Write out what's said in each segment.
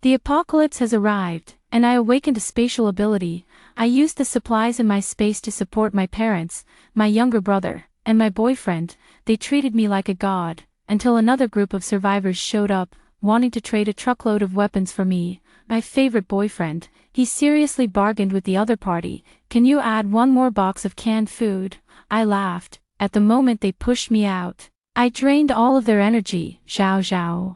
The apocalypse has arrived, and I awakened a spatial ability. I used the supplies in my space to support my parents, my younger brother, and my boyfriend. They treated me like a god, until another group of survivors showed up, wanting to trade a truckload of weapons for me. My favorite boyfriend, he seriously bargained with the other party. "Can you add one more box of canned food?" I laughed. At the moment they pushed me out, I drained all of their energy. Zhao zhao.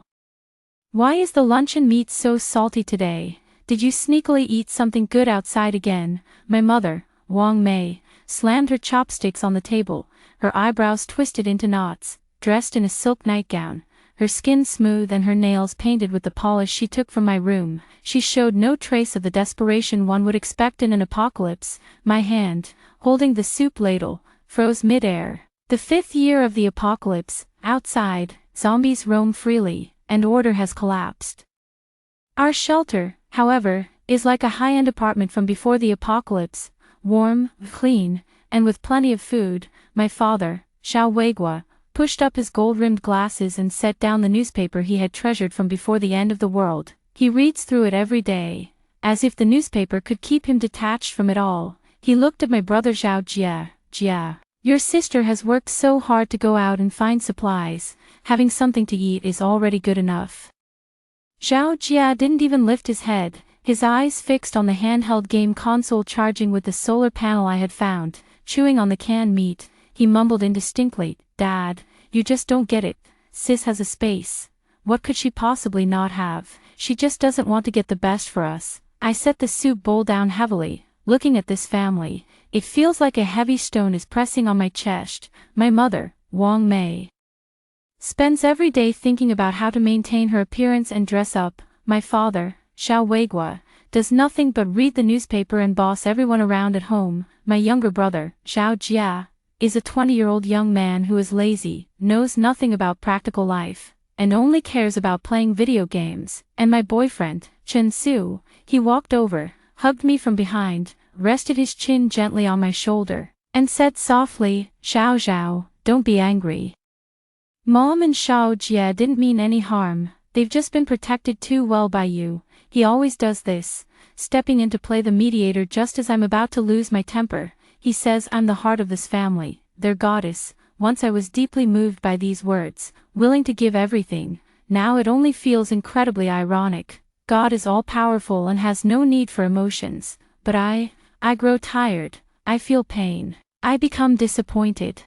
Why is the luncheon meat so salty today? Did you sneakily eat something good outside again? My mother, Wang Mei, slammed her chopsticks on the table, her eyebrows twisted into knots, dressed in a silk nightgown, her skin smooth and her nails painted with the polish she took from my room. She showed no trace of the desperation one would expect in an apocalypse. My hand, holding the soup ladle, froze mid-air. The 5th year of the apocalypse, outside, zombies roam freely, and order has collapsed. Our shelter, however, is like a high-end apartment from before the apocalypse, warm, clean, and with plenty of food. My father, Xiao Weigua, pushed up his gold-rimmed glasses and set down the newspaper he had treasured from before the end of the world. He reads through it every day, as if the newspaper could keep him detached from it all. He looked at my brother Zhao Jia. "Jia, your sister has worked so hard to go out and find supplies. Having something to eat is already good enough." Zhao Jia didn't even lift his head, his eyes fixed on the handheld game console charging with the solar panel I had found. Chewing on the canned meat, he mumbled indistinctly, "Dad, you just don't get it. Sis has a space. What could she possibly not have? She just doesn't want to get the best for us." I set the soup bowl down heavily, looking at this family. It feels like a heavy stone is pressing on my chest. My mother, Wang Mei, spends every day thinking about how to maintain her appearance and dress up. My father, Xiao Weigua, does nothing but read the newspaper and boss everyone around at home. My younger brother, Zhao Jia, is a 20-year-old young man who is lazy, knows nothing about practical life, and only cares about playing video games. And my boyfriend, Chen Su, he walked over, hugged me from behind, rested his chin gently on my shoulder, and said softly, "Xiao Zhao, don't be angry. Mom and Xiao Jie didn't mean any harm, they've just been protected too well by you." He always does this, stepping in to play the mediator just as I'm about to lose my temper. He says I'm the heart of this family, their goddess. Once I was deeply moved by these words, willing to give everything. Now it only feels incredibly ironic. God is all-powerful and has no need for emotions. But I grow tired, I feel pain, I become disappointed.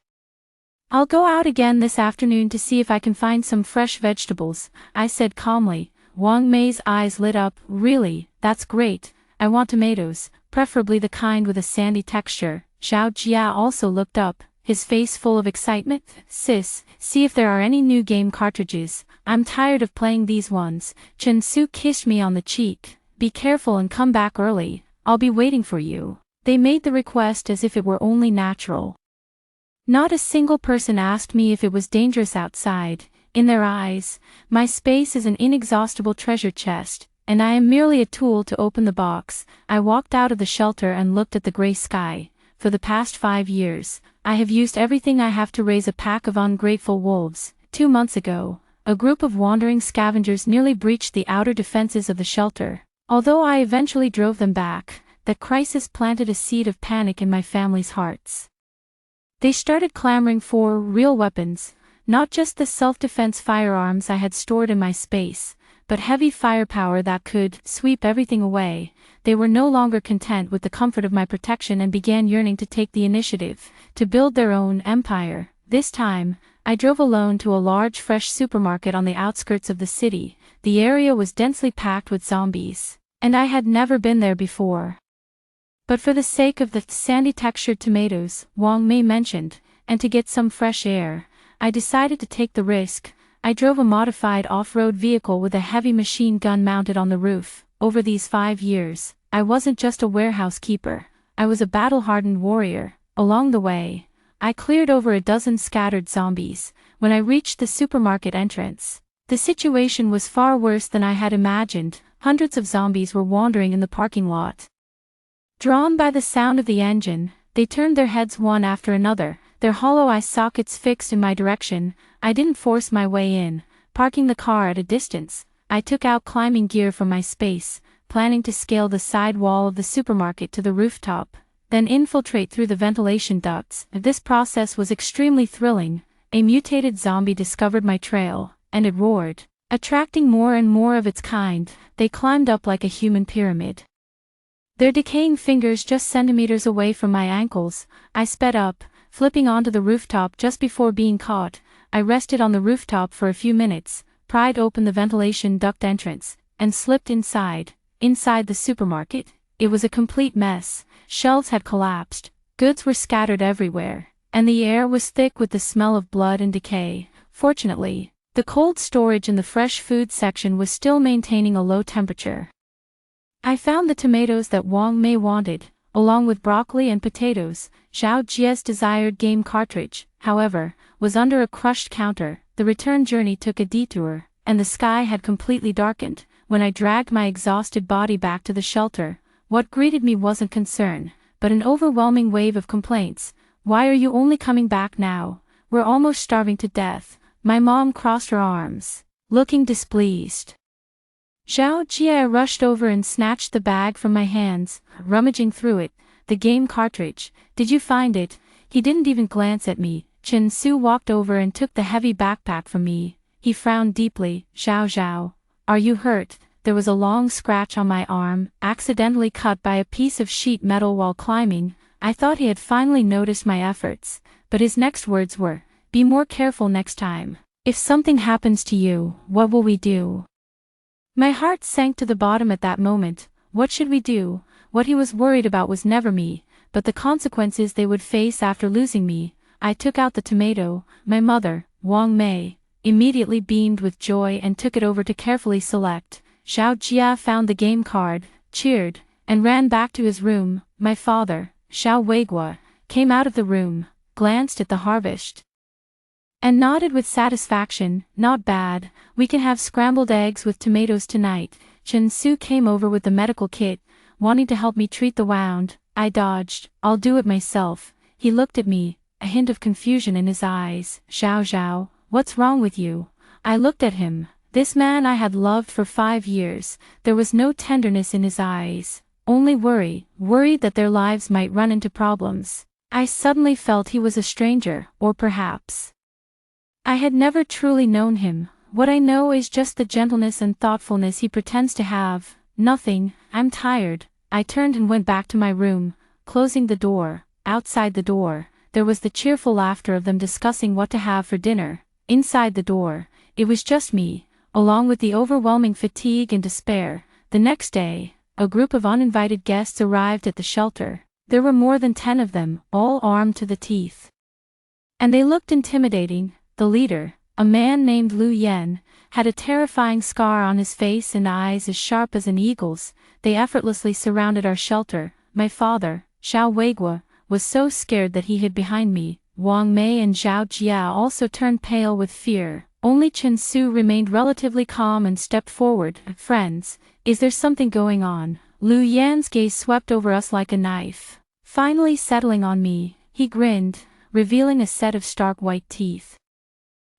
"I'll go out again this afternoon to see if I can find some fresh vegetables," I said calmly. Wang Mei's eyes lit up. "Really, that's great. I want tomatoes, preferably the kind with a sandy texture." Zhao Jia also looked up, his face full of excitement. "Sis, see if there are any new game cartridges. I'm tired of playing these ones." Chen Su kissed me on the cheek. "Be careful and come back early. I'll be waiting for you." They made the request as if it were only natural. Not a single person asked me if it was dangerous outside. In their eyes, my space is an inexhaustible treasure chest, and I am merely a tool to open the box. I walked out of the shelter and looked at the gray sky. For the past 5 years, I have used everything I have to raise a pack of ungrateful wolves. 2 months ago, a group of wandering scavengers nearly breached the outer defenses of the shelter. Although I eventually drove them back, that crisis planted a seed of panic in my family's hearts. They started clamoring for real weapons, not just the self-defense firearms I had stored in my space, but heavy firepower that could sweep everything away. They were no longer content with the comfort of my protection and began yearning to take the initiative, to build their own empire. This time, I drove alone to a large fresh supermarket on the outskirts of the city. The area was densely packed with zombies, and I had never been there before. But for the sake of the sandy-textured tomatoes Wang Mei mentioned, and to get some fresh air, I decided to take the risk. I drove a modified off-road vehicle with a heavy machine gun mounted on the roof. Over these 5 years, I wasn't just a warehouse keeper, I was a battle-hardened warrior. Along the way, I cleared over a dozen scattered zombies. When I reached the supermarket entrance, the situation was far worse than I had imagined. Hundreds of zombies were wandering in the parking lot. Drawn by the sound of the engine, they turned their heads one after another, their hollow eye sockets fixed in my direction. I didn't force my way in, parking the car at a distance. I took out climbing gear from my space, planning to scale the side wall of the supermarket to the rooftop, then infiltrate through the ventilation ducts. This process was extremely thrilling. A mutated zombie discovered my trail, and it roared. Attracting more and more of its kind, they climbed up like a human pyramid. Their decaying fingers just centimeters away from my ankles, I sped up, flipping onto the rooftop just before being caught. I rested on the rooftop for a few minutes, pried open the ventilation duct entrance, and slipped inside. Inside the supermarket, it was a complete mess. Shelves had collapsed, goods were scattered everywhere, and the air was thick with the smell of blood and decay. Fortunately, the cold storage in the fresh food section was still maintaining a low temperature. I found the tomatoes that Wang Mei wanted, along with broccoli and potatoes. Zhao Jie's desired game cartridge, however, was under a crushed counter. The return journey took a detour, and the sky had completely darkened. When I dragged my exhausted body back to the shelter, what greeted me wasn't concern, but an overwhelming wave of complaints. "Why are you only coming back now? We're almost starving to death." My mom crossed her arms, looking displeased. Zhao Jie rushed over and snatched the bag from my hands, rummaging through it. "The game cartridge, did you find it?" He didn't even glance at me. Chen Su walked over and took the heavy backpack from me. He frowned deeply. Zhao, are you hurt?" There was a long scratch on my arm, accidentally cut by a piece of sheet metal while climbing. I thought he had finally noticed my efforts, but his next words were, "Be more careful next time. If something happens to you, what will we do?" My heart sank to the bottom at that moment. What should we do? What he was worried about was never me, but the consequences they would face after losing me. I took out the tomato. My mother, Wang Mei, immediately beamed with joy and took it over to carefully select. Zhao Jia found the game card, cheered, and ran back to his room. My father, Xiao Weiguo, came out of the room, glanced at the harvest, and nodded with satisfaction. "Not bad, we can have scrambled eggs with tomatoes tonight." Chen Su came over with the medical kit, wanting to help me treat the wound. I dodged. "I'll do it myself." He looked at me, a hint of confusion in his eyes. Zhao, what's wrong with you?" I looked at him. This man I had loved for 5 years. There was no tenderness in his eyes, only worried that their lives might run into problems. I suddenly felt he was a stranger, or perhaps I had never truly known him. What I know is just the gentleness and thoughtfulness he pretends to have. "Nothing, I'm tired." I turned and went back to my room, closing the door. Outside the door, there was the cheerful laughter of them discussing what to have for dinner. Inside the door, it was just me, along with the overwhelming fatigue and despair. The next day, a group of uninvited guests arrived at the shelter. There were more than 10 of them, all armed to the teeth, and they looked intimidating. The leader, a man named Lu Yan, had a terrifying scar on his face and eyes as sharp as an eagle's. They effortlessly surrounded our shelter. My father, Xiao Weiguo, was so scared that he hid behind me. Wang Mei and Zhao Jia also turned pale with fear. Only Chen Su remained relatively calm and stepped forward. "Friends, is there something going on?" Lu Yan's gaze swept over us like a knife. Finally settling on me, he grinned, revealing a set of stark white teeth.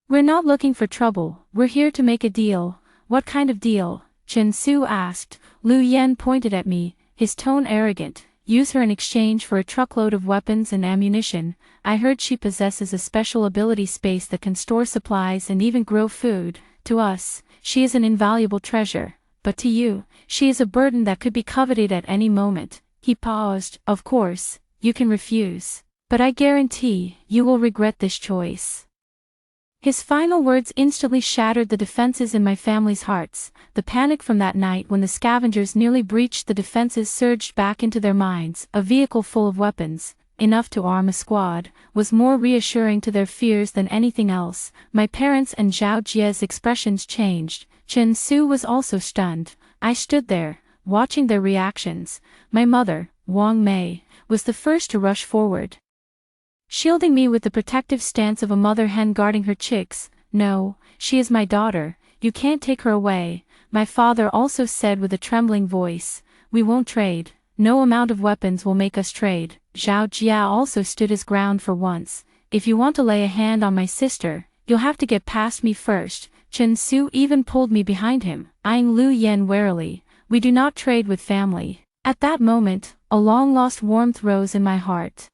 "We're not looking for trouble, we're here to make a deal." "What kind of deal?" Chen Su asked. Lu Yan pointed at me, his tone arrogant. "Use her in exchange for a truckload of weapons and ammunition. I heard she possesses a special ability space that can store supplies and even grow food. To us, she is an invaluable treasure, but to you, she is a burden that could be coveted at any moment." He paused. "Of course, you can refuse, but I guarantee you will regret this choice." His final words instantly shattered the defenses in my family's hearts. The panic from that night when the scavengers nearly breached the defenses surged back into their minds. A vehicle full of weapons, enough to arm a squad, was more reassuring to their fears than anything else. My parents and Zhao Jie's expressions changed. Chen Su was also stunned. I stood there, watching their reactions. My mother, Wang Mei, was the first to rush forward, shielding me with the protective stance of a mother hen guarding her chicks. "No, she is my daughter, you can't take her away," my father also said with a trembling voice. "We won't trade. No amount of weapons will make us trade." Zhao Jia also stood his ground for once. "If you want to lay a hand on my sister, you'll have to get past me first." Chen Su even pulled me behind him, eyeing Lu Yan warily. We do not trade with family. At that moment, a long-lost warmth rose in my heart.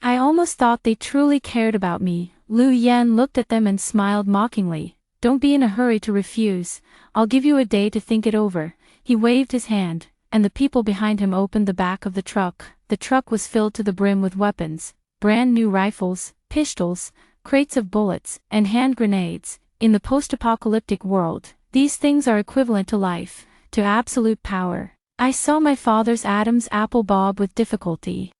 I almost thought they truly cared about me. Lu Yan looked at them and smiled mockingly. Don't be in a hurry to refuse. I'll give you a day to think it over. He waved his hand, and the people behind him opened the back of the truck. The truck was filled to the brim with weapons, brand new rifles, pistols, crates of bullets, and hand grenades. In the post-apocalyptic world, these things are equivalent to life, to absolute power. I saw my father's Adam's apple bob with difficulty.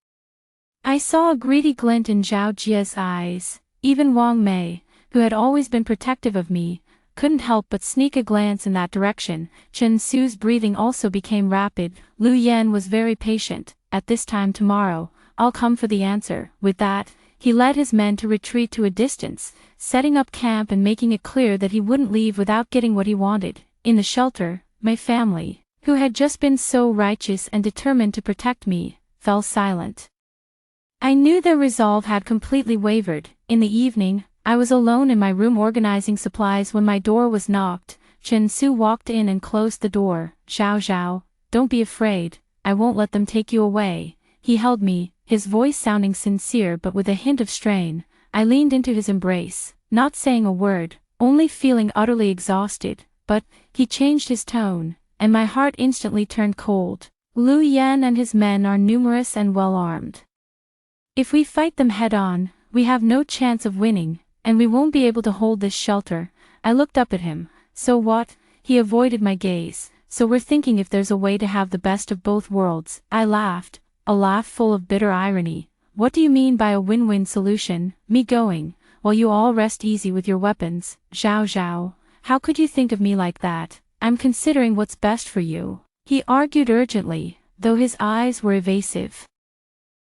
I saw a greedy glint in Zhao Jia's eyes. Even Wang Mei, who had always been protective of me, couldn't help but sneak a glance in that direction. Chen Su's breathing also became rapid. Lu Yan was very patient. At this time tomorrow, I'll come for the answer. With that, he led his men to retreat to a distance, setting up camp and making it clear that he wouldn't leave without getting what he wanted. In the shelter, my family, who had just been so righteous and determined to protect me, fell silent. I knew their resolve had completely wavered. In the evening, I was alone in my room organizing supplies when my door was knocked. Chen Su walked in and closed the door. Zhao Zhao, don't be afraid, I won't let them take you away. He held me, his voice sounding sincere but with a hint of strain. I leaned into his embrace, not saying a word, only feeling utterly exhausted, but he changed his tone, and my heart instantly turned cold. Lu Yan and his men are numerous and well-armed. If we fight them head-on, we have no chance of winning, and we won't be able to hold this shelter. I looked up at him. So what? He avoided my gaze. So we're thinking if there's a way to have the best of both worlds. I laughed, a laugh full of bitter irony. What do you mean by a win-win solution? Me going, while you all rest easy with your weapons. Zhao Zhao, how could you think of me like that? I'm considering what's best for you. He argued urgently, though his eyes were evasive.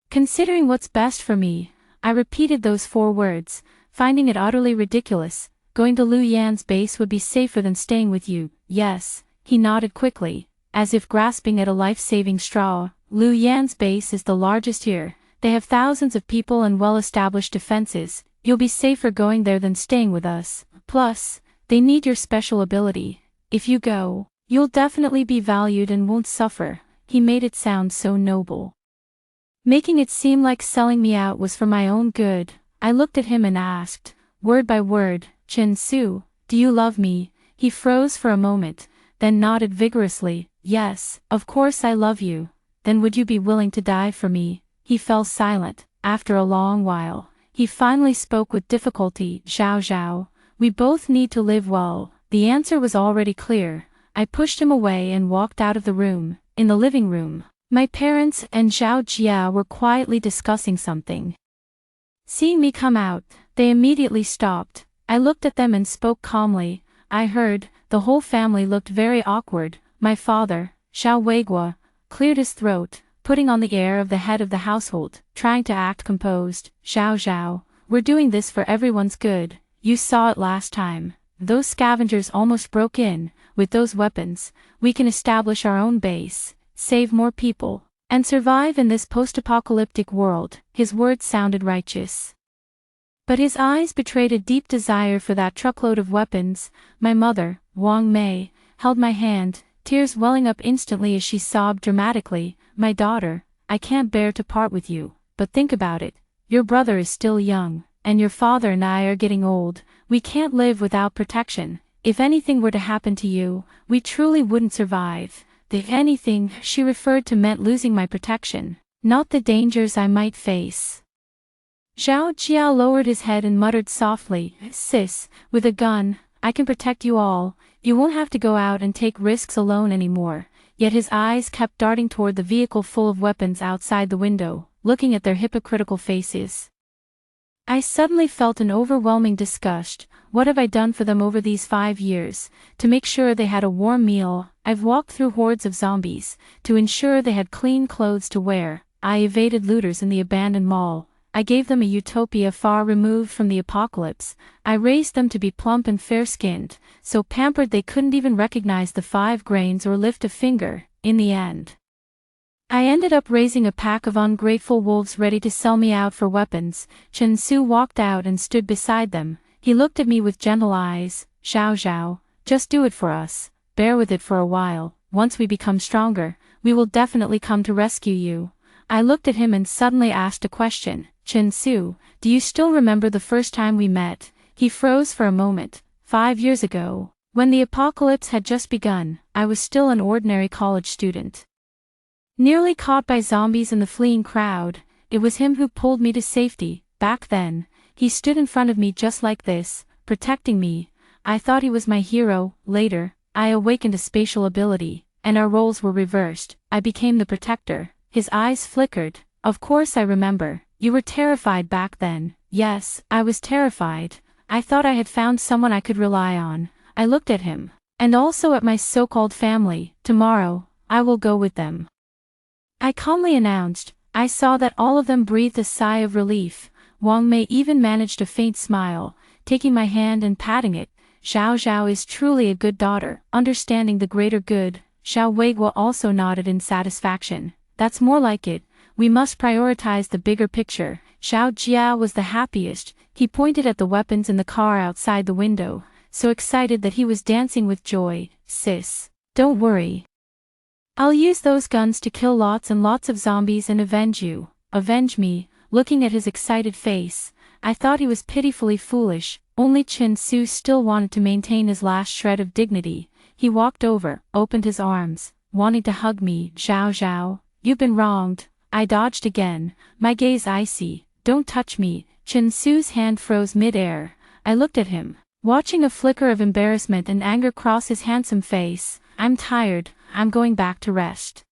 Considering what's best for me, I repeated those 4 words, finding it utterly ridiculous. Going to Lu Yan's base would be safer than staying with you. Yes, he nodded quickly, as if grasping at a life-saving straw. Lu Yan's base is the largest here. They have thousands of people and well-established defenses. You'll be safer going there than staying with us. Plus, they need your special ability. If you go, you'll definitely be valued and won't suffer. He made it sound so noble, making it seem like selling me out was for my own good. I looked at him and asked, word by word, Chen Su, do you love me? He froze for a moment, then nodded vigorously. Yes, of course I love you. Then would you be willing to die for me? He fell silent. After a long while, he finally spoke with difficulty. Zhao Zhao, we both need to live well. The answer was already clear. I pushed him away and walked out of the room. In the living room, my parents and Zhao Jia were quietly discussing something. Seeing me come out, they immediately stopped. I looked at them and spoke calmly. I heard, the whole family looked very awkward. My father, Xiao Weiguo, cleared his throat, putting on the air of the head of the household, trying to act composed. Zhao Zhao, we're doing this for everyone's good. You saw it last time. Those scavengers almost broke in. With those weapons, we can establish our own base, save more people, and survive in this post-apocalyptic world. His words sounded righteous, but his eyes betrayed a deep desire for that truckload of weapons. My mother, Wang Mei, held my hand, tears welling up instantly as she sobbed dramatically. My daughter, I can't bear to part with you, but think about it. Your brother is still young, and your father and I are getting old. We can't live without protection. If anything were to happen to you, we truly wouldn't survive. The anything she referred to meant losing my protection, not the dangers I might face. Zhao Jia lowered his head and muttered softly, Sis, with a gun, I can protect you all. You won't have to go out and take risks alone anymore. Yet his eyes kept darting toward the vehicle full of weapons outside the window, looking at their hypocritical faces. I suddenly felt an overwhelming disgust. What have I done for them over these 5 years? To make sure they had a warm meal, I've walked through hordes of zombies. To ensure they had clean clothes to wear, I evaded looters in the abandoned mall. I gave them a utopia far removed from the apocalypse. I raised them to be plump and fair-skinned, so pampered they couldn't even recognize the 5 grains or lift a finger. In the end, I ended up raising a pack of ungrateful wolves ready to sell me out for weapons. Chen Su walked out and stood beside them. He looked at me with gentle eyes. Xiao Zhao, just do it for us, bear with it for a while, once we become stronger, we will definitely come to rescue you. I looked at him and suddenly asked a question, Chen Su, do you still remember the first time we met? He froze for a moment. 5 years ago, when the apocalypse had just begun, I was still an ordinary college student. Nearly caught by zombies and the fleeing crowd, it was him who pulled me to safety. Back then, he stood in front of me just like this, protecting me. I thought he was my hero. Later, I awakened a spatial ability, and our roles were reversed. I became the protector. His eyes flickered. Of course I remember. You were terrified back then. Yes, I was terrified. I thought I had found someone I could rely on. I looked at him. And also at my so-called family. Tomorrow, I will go with them, I calmly announced. I saw that all of them breathed a sigh of relief. Wang Mei even managed a faint smile, taking my hand and patting it. Xiao Zhao is truly a good daughter, understanding the greater good. Xiao Weiguo also nodded in satisfaction. That's more like it. We must prioritize the bigger picture. Xiao Jia was the happiest. He pointed at the weapons in the car outside the window, so excited that he was dancing with joy. Sis, don't worry. I'll use those guns to kill lots and lots of zombies and avenge you. Avenge me. Looking at his excited face, I thought he was pitifully foolish. Only Chen Su still wanted to maintain his last shred of dignity. He walked over, opened his arms, wanting to hug me. Xiao Zhao, you've been wronged. I dodged again, my gaze icy. Don't touch me. Chen Su's hand froze mid-air. I looked at him, watching a flicker of embarrassment and anger cross his handsome face. I'm tired, I'm going back to rest.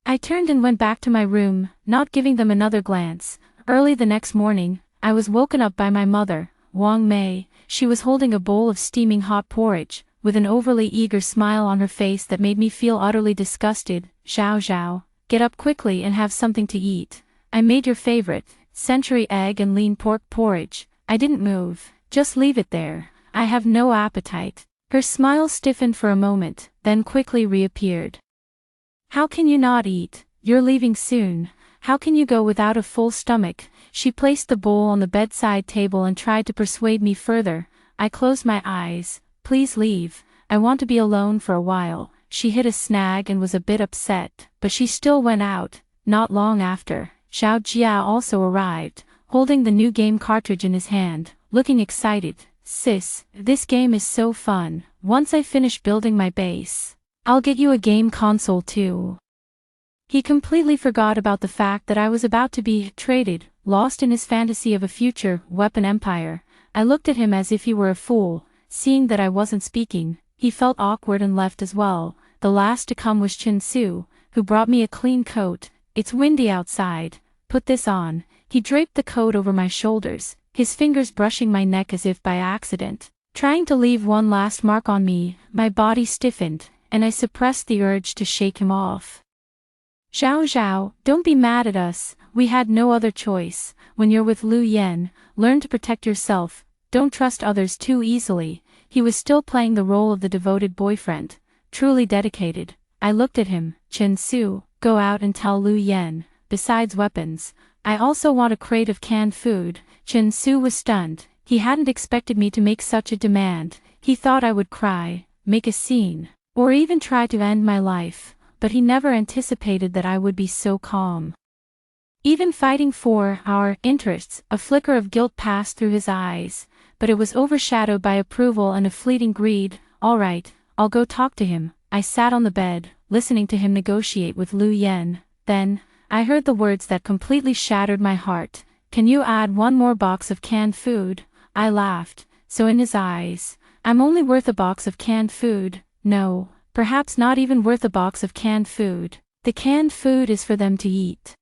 I turned and went back to my room, not giving them another glance. Early the next morning, I was woken up by my mother, Wang Mei. She was holding a bowl of steaming hot porridge, with an overly eager smile on her face that made me feel utterly disgusted. Xiao Zhao, get up quickly and have something to eat. I made your favorite, century egg and lean pork porridge. I didn't move, just leave it there. I have no appetite. Her smile stiffened for a moment, then quickly reappeared. How can you not eat? You're leaving soon. How can you go without a full stomach? She placed the bowl on the bedside table and tried to persuade me further. I closed my eyes. Please leave. I want to be alone for a while. She hit a snag and was a bit upset, but she still went out. Not long after, Xiao Jia also arrived, holding the new game cartridge in his hand, looking excited. Sis, this game is so fun. Once I finish building my base, I'll get you a game console too. He completely forgot about the fact that I was about to be traded, lost in his fantasy of a future weapon empire. I looked at him as if he were a fool. Seeing that I wasn't speaking, he felt awkward and left as well. The last to come was Chen Su, who brought me a clean coat. It's windy outside. Put this on. He draped the coat over my shoulders, his fingers brushing my neck as if by accident, trying to leave one last mark on me. My body stiffened, and I suppressed the urge to shake him off. Xiao Zhao, don't be mad at us. We had no other choice. When you're with Lu Yan, learn to protect yourself. Don't trust others too easily. He was still playing the role of the devoted boyfriend, truly dedicated. I looked at him. Chen Su, go out and tell Lu Yan. Besides weapons, I also want a crate of canned food. Chen Su was stunned. He hadn't expected me to make such a demand. He thought I would cry, make a scene, or even try to end my life, but he never anticipated that I would be so calm. Even fighting for our interests, a flicker of guilt passed through his eyes, but it was overshadowed by approval and a fleeting greed. All right, I'll go talk to him. I sat on the bed, listening to him negotiate with Lu Yan. Then, I heard the words that completely shattered my heart. Can you add one more box of canned food? I laughed. So in his eyes, I'm only worth a box of canned food. No, perhaps not even worth a box of canned food. The canned food is for them to eat.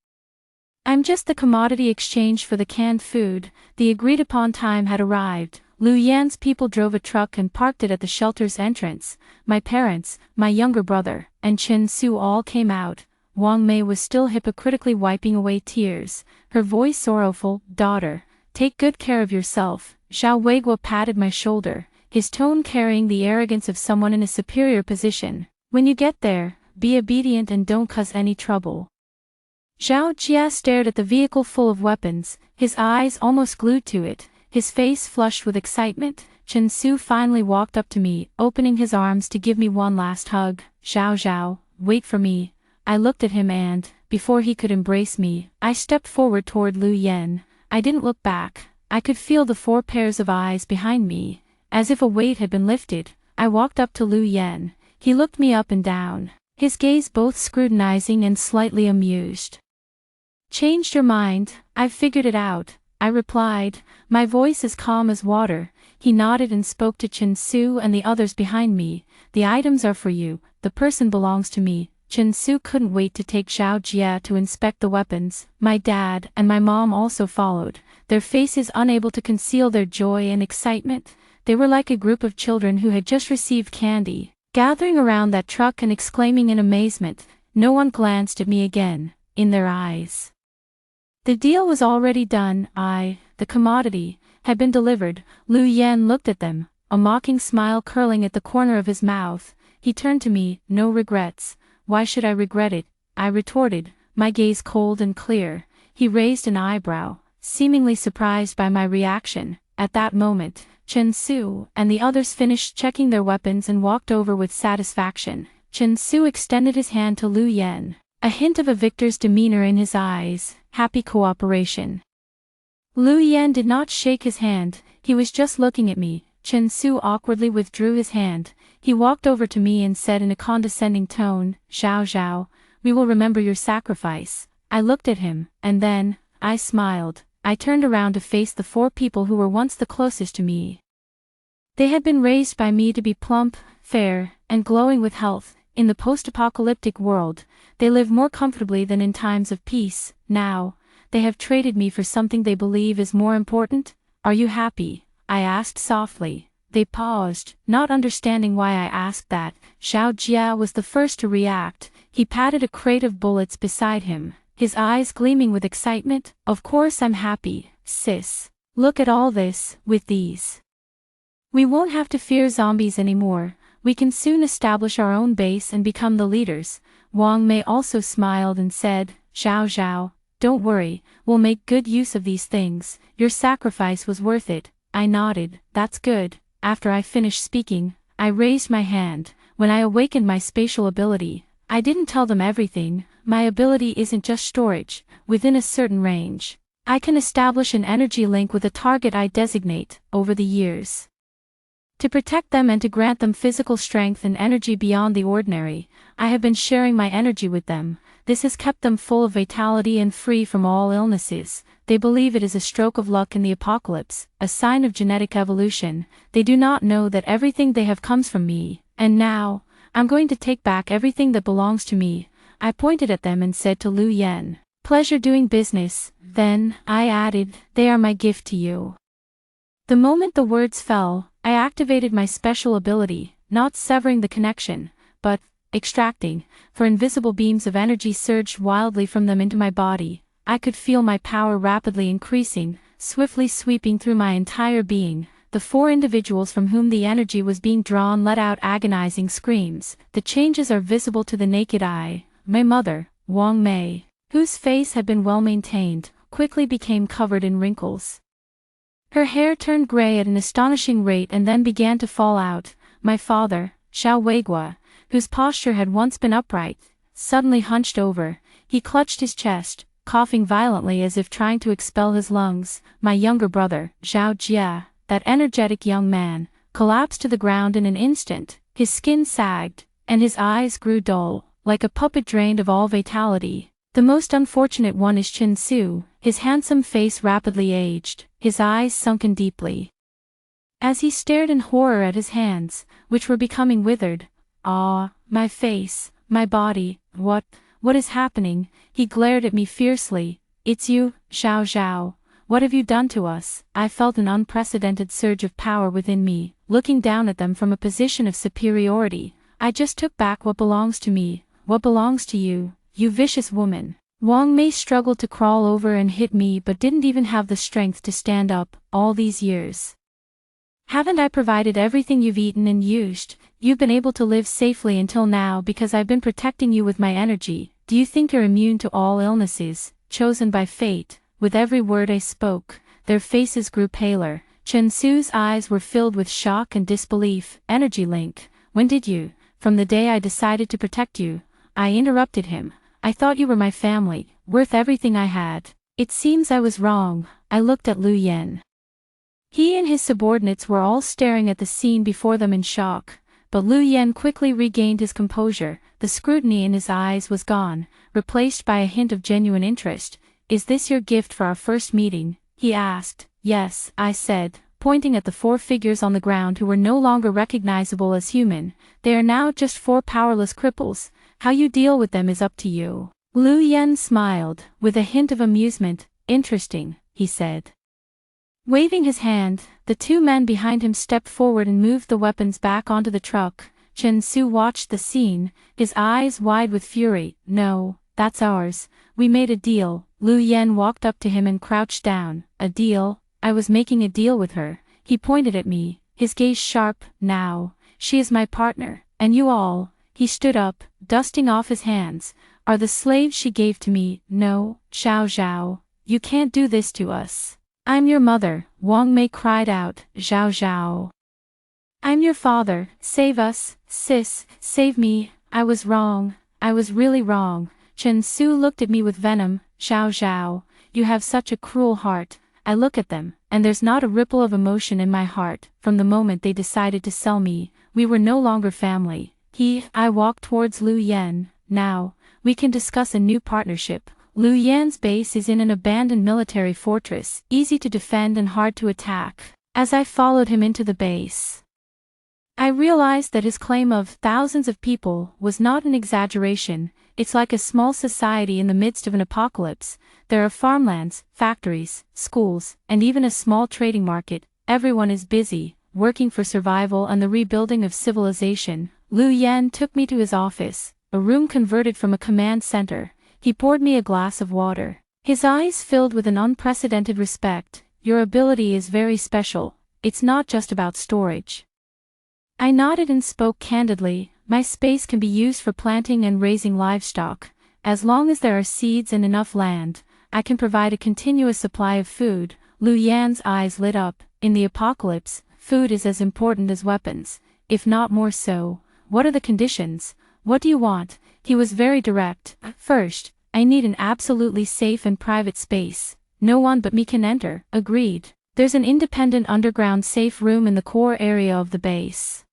I'm just the commodity exchange for the canned food. The agreed upon time had arrived. Lu Yan's people drove a truck and parked it at the shelter's entrance. My parents, my younger brother, and Chen Su all came out. Wang Mei was still hypocritically wiping away tears, her voice sorrowful. Daughter, take good care of yourself. Xiao Weiguo patted my shoulder, his tone carrying the arrogance of someone in a superior position. When you get there, be obedient and don't cause any trouble. Xiao Jia stared at the vehicle full of weapons, his eyes almost glued to it, his face flushed with excitement. Chen Su finally walked up to me, opening his arms to give me one last hug. Xiao Zhao, wait for me. I looked at him and, before he could embrace me, I stepped forward toward Lu Yen. I didn't look back. I could feel the 4 pairs of eyes behind me. As if a weight had been lifted, I walked up to Lu Yen. He looked me up and down, his gaze both scrutinizing and slightly amused. Changed your mind? I've figured it out, I replied, my voice as calm as water. He nodded and spoke to Chen Su and the others behind me. The items are for you, the person belongs to me. Chen Su couldn't wait to take Xiao Jia to inspect the weapons. My dad and my mom also followed, their faces unable to conceal their joy and excitement. They were like a group of children who had just received candy, gathering around that truck and exclaiming in amazement. No one glanced at me again, in their eyes. The deal was already done. The commodity, had been delivered. Lu Yen looked at them, a mocking smile curling at the corner of his mouth. He turned to me. No regrets. Why should I regret it? I retorted, my gaze cold and clear. He raised an eyebrow, seemingly surprised by my reaction. At that moment, Chen Su and the others finished checking their weapons and walked over with satisfaction. Chen Su extended his hand to Lu Yen, a hint of a victor's demeanor in his eyes. Happy cooperation. Lu Yen did not shake his hand, he was just looking at me. Chen Su awkwardly withdrew his hand. He walked over to me and said in a condescending tone, Xiao Zhao, we will remember your sacrifice. I looked at him, and then, I smiled. I turned around to face the 4 people who were once the closest to me. They had been raised by me to be plump, fair, and glowing with health. In the post-apocalyptic world, they live more comfortably than in times of peace. Now, they have traded me for something they believe is more important. Are you happy? I asked softly. They paused, not understanding why I asked that. Xiao Jia was the first to react. He patted a crate of bullets beside him, his eyes gleaming with excitement. Of course I'm happy, sis. Look at all this. With these, we won't have to fear zombies anymore. We can soon establish our own base and become the leaders. Wang Mei also smiled and said, Xiao Zhao, don't worry, we'll make good use of these things. Your sacrifice was worth it. I nodded. That's good. After I finished speaking, I raised my hand. When I awakened my spatial ability, I didn't tell them everything. My ability isn't just storage. Within a certain range, I can establish an energy link with a target I designate. Over the years, to protect them and to grant them physical strength and energy beyond the ordinary, I have been sharing my energy with them. This has kept them full of vitality and free from all illnesses. They believe it is a stroke of luck in the apocalypse, a sign of genetic evolution. They do not know that everything they have comes from me. And now, I'm going to take back everything that belongs to me. I pointed at them and said to Lu Yen, pleasure doing business. Then, I added, they are my gift to you. The moment the words fell, I activated my special ability, not severing the connection, but extracting, for invisible beams of energy surged wildly from them into my body. I could feel my power rapidly increasing, swiftly sweeping through my entire being. The 4 individuals from whom the energy was being drawn let out agonizing screams. The changes are visible to the naked eye. My mother, Wang Mei, whose face had been well maintained, quickly became covered in wrinkles. Her hair turned gray at an astonishing rate and then began to fall out. My father, Xiao Weigua, whose posture had once been upright, suddenly hunched over. He clutched his chest, coughing violently as if trying to expel his lungs. My younger brother, Xiao Jia, that energetic young man, collapsed to the ground in an instant. His skin sagged, and his eyes grew dull, like a puppet drained of all vitality. The most unfortunate one is Chen Su. His handsome face rapidly aged, his eyes sunken deeply, as he stared in horror at his hands, which were becoming withered. My face, my body, what is happening? He glared at me fiercely. It's you, Xiao Zhao. What have you done to us? I felt an unprecedented surge of power within me, looking down at them from a position of superiority. I just took back what belongs to me. What belongs to you, you vicious woman? Wang Mei struggled to crawl over and hit me but didn't even have the strength to stand up. All these years, haven't I provided everything you've eaten and used? You've been able to live safely until now because I've been protecting you with my energy. Do you think you're immune to all illnesses, chosen by fate? With every word I spoke, their faces grew paler. Chen Su's eyes were filled with shock and disbelief. Energy link. When did you? From the day I decided to protect you. I interrupted him. I thought you were my family, worth everything I had. It seems I was wrong. I looked at Lu Yen. He and his subordinates were all staring at the scene before them in shock, but Lu Yen quickly regained his composure. The scrutiny in his eyes was gone, replaced by a hint of genuine interest. Is this your gift for our first meeting? He asked. Yes, I said, pointing at the 4 figures on the ground who were no longer recognizable as human. They are now just 4 powerless cripples. How you deal with them is up to you. Lu Yen smiled, with a hint of amusement. Interesting, he said. Waving his hand, the 2 men behind him stepped forward and moved the weapons back onto the truck. Chen Su watched the scene, his eyes wide with fury. No, that's ours. We made a deal. Lu Yen walked up to him and crouched down. A deal? I was making a deal with her. He pointed at me, his gaze sharp. Now, she is my partner, and you all. He stood up, dusting off his hands. Are the slaves she gave to me? No, Xiao Zhao. You can't do this to us. I'm your mother, Wang Mei cried out. Zhao Zhao. I'm your father. Save us, sis, save me. I was wrong. I was really wrong. Chen Su looked at me with venom. Xiao Zhao, you have such a cruel heart. I look at them, and there's not a ripple of emotion in my heart. From the moment they decided to sell me, we were no longer family. I walked towards Lu Yen. Now, we can discuss a new partnership. Lu Yan's base is in an abandoned military fortress, easy to defend and hard to attack. As I followed him into the base, I realized that his claim of thousands of people was not an exaggeration. It's like a small society in the midst of an apocalypse. There are farmlands, factories, schools, and even a small trading market. Everyone is busy, working for survival and the rebuilding of civilization. Lu Yen took me to his office, a room converted from a command center. He poured me a glass of water. His eyes filled with an unprecedented respect. Your ability is very special. It's not just about storage. I nodded and spoke candidly. My space can be used for planting and raising livestock. As long as there are seeds and enough land, I can provide a continuous supply of food. Lu Yan's eyes lit up. In the apocalypse, food is as important as weapons, if not more so. What are the conditions? What do you want? He was very direct. First, I need an absolutely safe and private space. No one but me can enter. Agreed. There's an independent underground safe room in the core area of the base,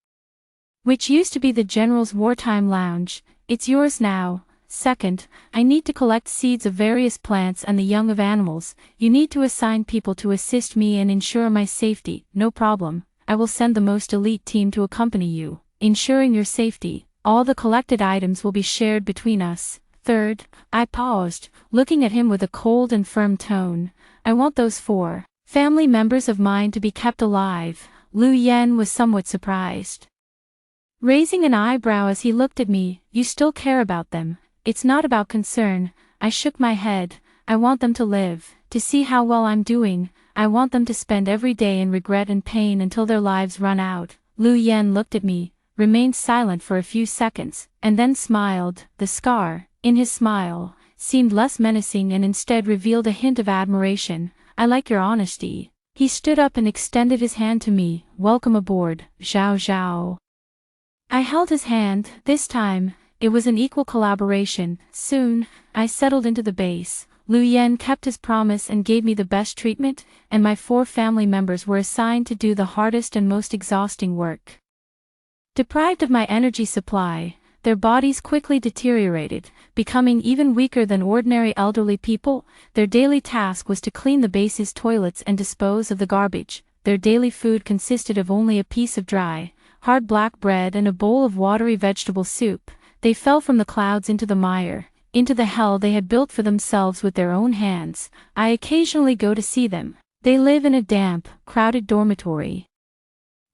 which used to be the General's wartime lounge. It's yours now. Second, I need to collect seeds of various plants and the young of animals. You need to assign people to assist me and ensure my safety. No problem. I will send the most elite team to accompany you, ensuring your safety. All the collected items will be shared between us. Third, I paused, looking at him with a cold and firm tone. I want those 4 family members of mine to be kept alive. Lu Yen was somewhat surprised, raising an eyebrow as he looked at me. You still care about them? It's not about concern. I shook my head. I want them to live, to see how well I'm doing. I want them to spend every day in regret and pain until their lives run out. Lu Yen looked at me, remained silent for a few seconds, and then smiled. The scar, in his smile, seemed less menacing and instead revealed a hint of admiration. I like your honesty. He stood up and extended his hand to me. Welcome aboard, Zhao Zhao. I held his hand. This time, it was an equal collaboration. Soon, I settled into the base. Lu Yen kept his promise and gave me the best treatment, and my 4 family members were assigned to do the hardest and most exhausting work. Deprived of my energy supply, their bodies quickly deteriorated, becoming even weaker than ordinary elderly people. Their daily task was to clean the base's toilets and dispose of the garbage. Their daily food consisted of only a piece of dry, hard black bread and a bowl of watery vegetable soup. They fell from the clouds into the mire, into the hell they had built for themselves with their own hands. I occasionally go to see them. They live in a damp, crowded dormitory,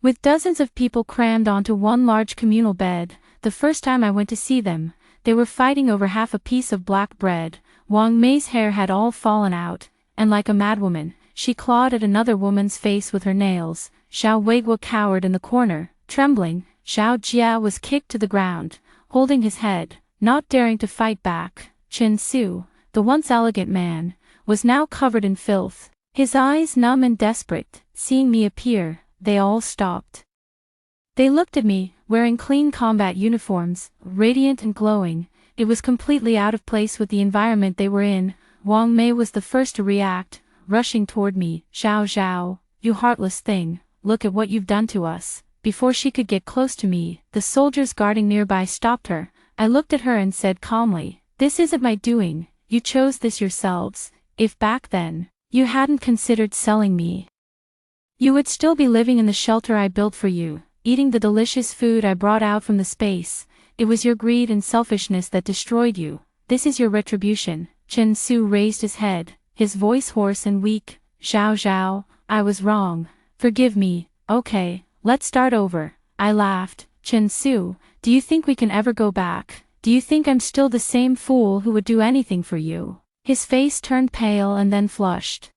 with dozens of people crammed onto one large communal bed. The first time I went to see them, they were fighting over half a piece of black bread. Wang Mei's hair had all fallen out, and like a madwoman, she clawed at another woman's face with her nails. Xiao Weiguo cowered in the corner, trembling. Xiao Jia was kicked to the ground, holding his head, not daring to fight back. Chen Su, the once elegant man, was now covered in filth. His eyes numb and desperate, seeing me appear, they all stopped. They looked at me, wearing clean combat uniforms, radiant and glowing. It was completely out of place with the environment they were in. Wang Mei was the first to react, rushing toward me. "Zhao Zhao, you heartless thing, look at what you've done to us." Before she could get close to me, the soldiers guarding nearby stopped her. I looked at her and said calmly, "This isn't my doing, you chose this yourselves. If back then, you hadn't considered selling me, you would still be living in the shelter I built for you, eating the delicious food I brought out from the space. It was your greed and selfishness that destroyed you. This is your retribution." Chen Su raised his head, his voice hoarse and weak. "Zhao Zhao, I was wrong. Forgive me." "Okay, let's start over." I laughed. "Chen Su, do you think we can ever go back? Do you think I'm still the same fool who would do anything for you?" His face turned pale and then flushed,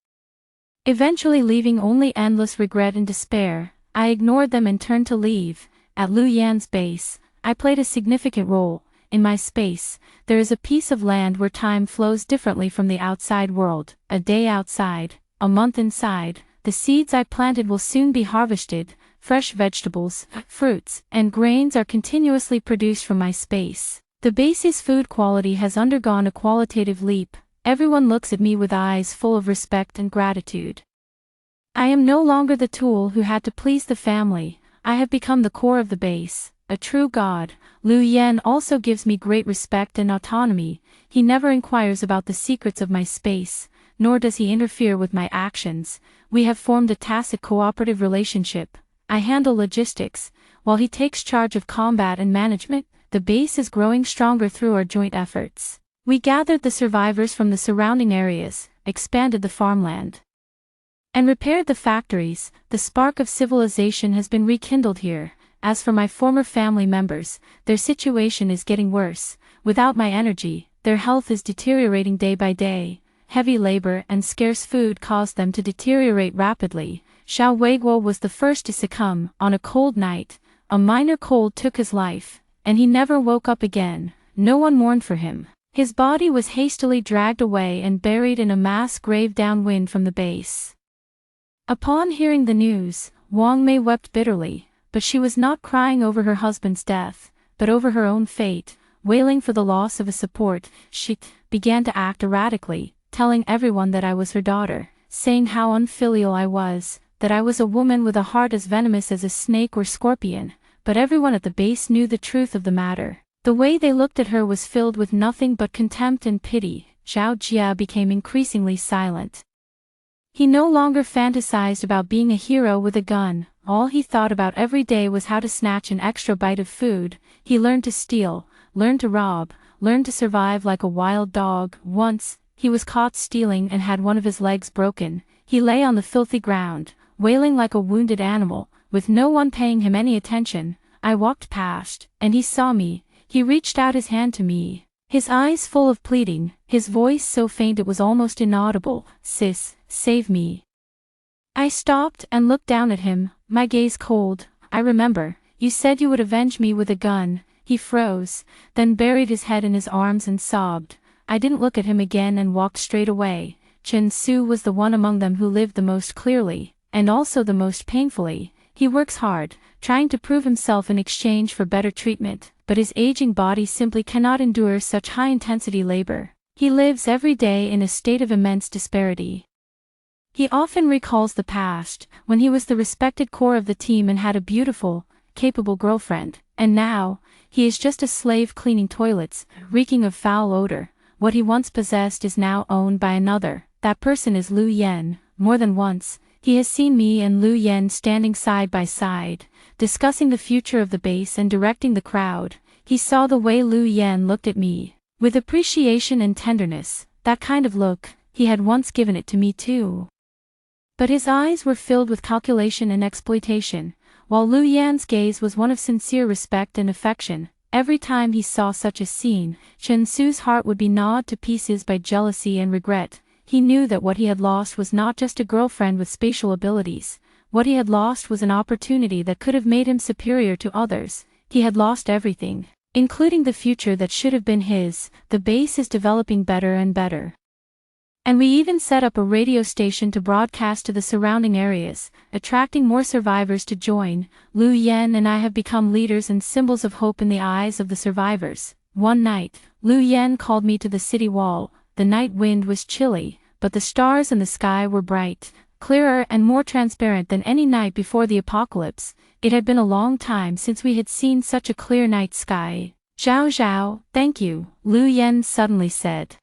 eventually leaving only endless regret and despair. I ignored them and turned to leave. At Lu Yan's base, I played a significant role. In my space, there is a piece of land where time flows differently from the outside world. A day outside, a month inside. The seeds I planted will soon be harvested. Fresh vegetables, fruits, and grains are continuously produced from my space. The base's food quality has undergone a qualitative leap. Everyone looks at me with eyes full of respect and gratitude. I am no longer the tool who had to please the family. I have become the core of the base, a true god. Lu Yan also gives me great respect and autonomy. He never inquires about the secrets of my space, nor does he interfere with my actions. We have formed a tacit cooperative relationship. I handle logistics, while he takes charge of combat and management. The base is growing stronger through our joint efforts. We gathered the survivors from the surrounding areas, expanded the farmland, and repaired the factories. The spark of civilization has been rekindled here. As for my former family members, their situation is getting worse. Without my energy, their health is deteriorating day by day. Heavy labor and scarce food caused them to deteriorate rapidly. Xiao Weiguo was the first to succumb. On a cold night, a minor cold took his life, and he never woke up again. No one mourned for him. His body was hastily dragged away and buried in a mass grave downwind from the base. Upon hearing the news, Wang Mei wept bitterly, but she was not crying over her husband's death, but over her own fate. Wailing for the loss of a support, she began to act erratically, telling everyone that I was her daughter, saying how unfilial I was, that I was a woman with a heart as venomous as a snake or scorpion. But everyone at the base knew the truth of the matter. The way they looked at her was filled with nothing but contempt and pity. Zhao Jia became increasingly silent. He no longer fantasized about being a hero with a gun. All he thought about every day was how to snatch an extra bite of food. He learned to steal, learned to rob, learned to survive like a wild dog. Once, he was caught stealing and had one of his legs broken. He lay on the filthy ground, wailing like a wounded animal, with no one paying him any attention. I walked past, and he saw me. He reached out his hand to me, his eyes full of pleading, his voice so faint it was almost inaudible. "Sis, save me." I stopped and looked down at him, my gaze cold. "I remember, you said you would avenge me with a gun." He froze, then buried his head in his arms and sobbed. I didn't look at him again and walked straight away. Chen Su was the one among them who lived the most clearly, and also the most painfully. He works hard, trying to prove himself in exchange for better treatment, but his aging body simply cannot endure such high-intensity labor. He lives every day in a state of immense disparity. He often recalls the past, when he was the respected core of the team and had a beautiful, capable girlfriend, and now, he is just a slave cleaning toilets, reeking of foul odor. What he once possessed is now owned by another. That person is Lu Yan. More than once, he has seen me and Lu Yan standing side by side, discussing the future of the base and directing the crowd. He saw the way Lu Yan looked at me, with appreciation and tenderness. That kind of look, he had once given it to me too. But his eyes were filled with calculation and exploitation, while Lu Yan's gaze was one of sincere respect and affection. Every time he saw such a scene, Chen Su's heart would be gnawed to pieces by jealousy and regret. He knew that what he had lost was not just a girlfriend with spatial abilities. What he had lost was an opportunity that could have made him superior to others. He had lost everything, including the future that should have been his. The base is developing better and better. And we even set up a radio station to broadcast to the surrounding areas, attracting more survivors to join. Lu Yen and I have become leaders and symbols of hope in the eyes of the survivors. One night, Lu Yen called me to the city wall. The night wind was chilly, but the stars in the sky were bright, clearer and more transparent than any night before the apocalypse. It had been a long time since we had seen such a clear night sky. "Zhao Zhao, thank you," Lu Yen suddenly said.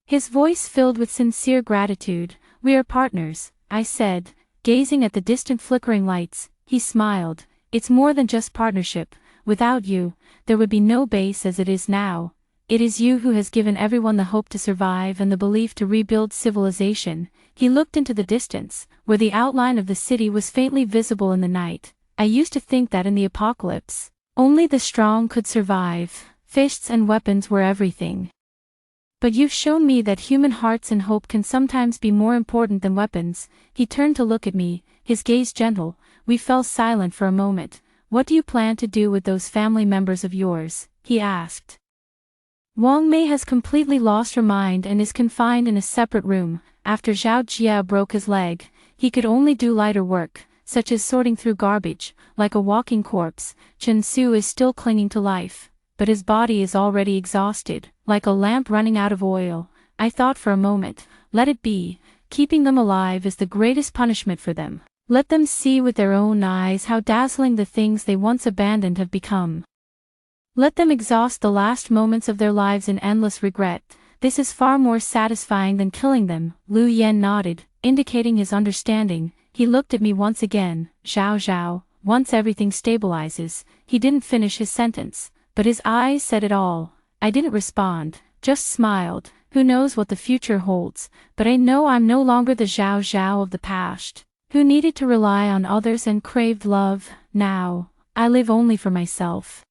His voice filled with sincere gratitude. "We are partners," I said, gazing at the distant flickering lights. He smiled. "It's more than just partnership. Without you, there would be no base as it is now. It is you who has given everyone the hope to survive and the belief to rebuild civilization." He looked into the distance, where the outline of the city was faintly visible in the night. "I used to think that in the apocalypse, only the strong could survive. Fists and weapons were everything. But you've shown me that human hearts and hope can sometimes be more important than weapons." He turned to look at me, his gaze gentle. We fell silent for a moment. "What do you plan to do with those family members of yours?" he asked. "Wang Mei has completely lost her mind and is confined in a separate room. After Zhao Jia broke his leg, he could only do lighter work, such as sorting through garbage, like a walking corpse. Chen Su is still clinging to life, but his body is already exhausted, like a lamp running out of oil." I thought for a moment. Let it be. Keeping them alive is the greatest punishment for them. Let them see with their own eyes how dazzling the things they once abandoned have become. Let them exhaust the last moments of their lives in endless regret. This is far more satisfying than killing them. Lu Yen nodded, indicating his understanding. He looked at me once again. "Zhao Zhao, once everything stabilizes." He didn't finish his sentence, but his eyes said it all. I didn't respond, just smiled. Who knows what the future holds, but I know I'm no longer the Zhao Zhao of the past, who needed to rely on others and craved love. Now, I live only for myself.